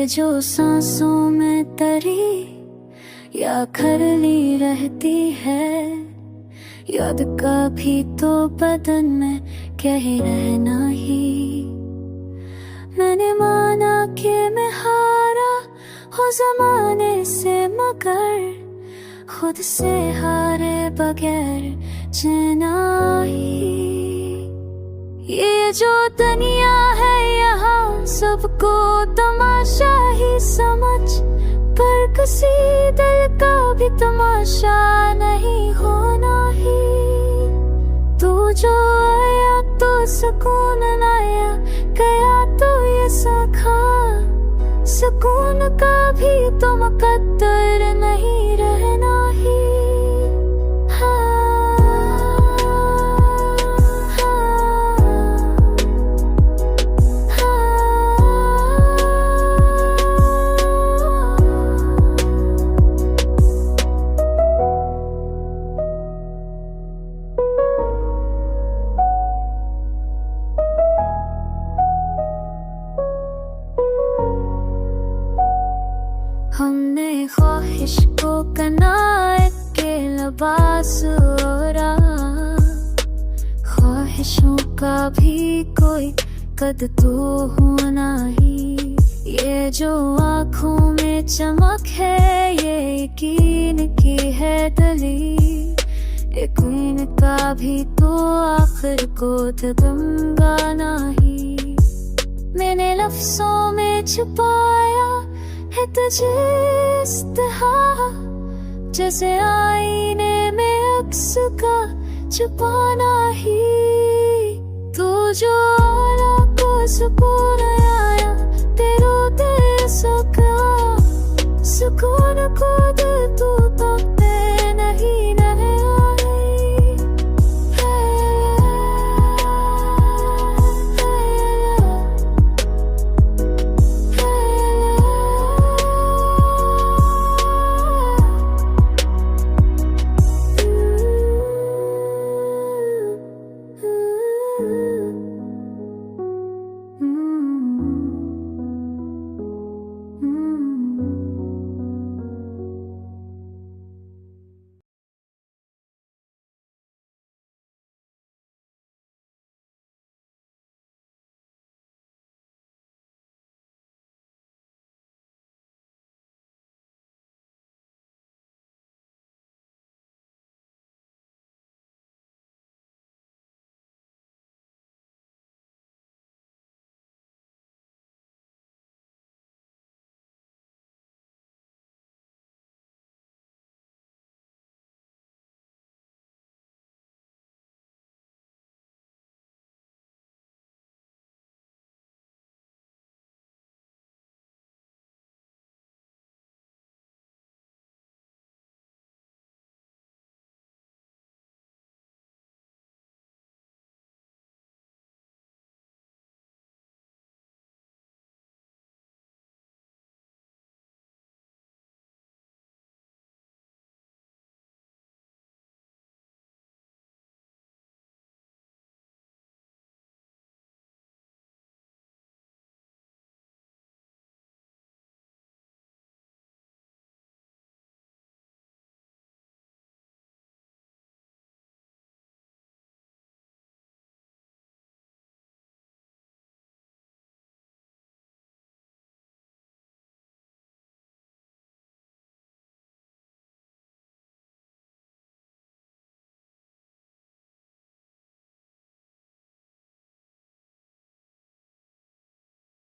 जो सांसों में तरी या खरली रहती है, याद कभी तो बदन में कहीं रहना ही। मैंने माना कि मैं हारा हो ज़माने से, मगर खुद से हारे बगैर जीना ही। ये जो दुनिया है यहाँ सबको तमाशा ही समझ, पर किसी दिल का भी तमाशा नहीं होना ही। तू जो आया तो सुकून लाया, गया तो ये सखा, सुकून का भी तो मुकद्दर नहीं रहना ही। हमने ख्वाहिश को कनात के लिबास ओढ़ा, ख्वाहिशों का भी कोई कद तो होना ही। ये जो आँखों में चमक है ये यकीन की है दलील, यकीन का भी तो आखिर को दमगाना ही। मैंने लफ्जों में छुपाया है तुझे इस तरह, जैसे आईने में अक्स का छुपाना ही। तू जो आला को सुकून आया, तेरो दे सका सुकून को दे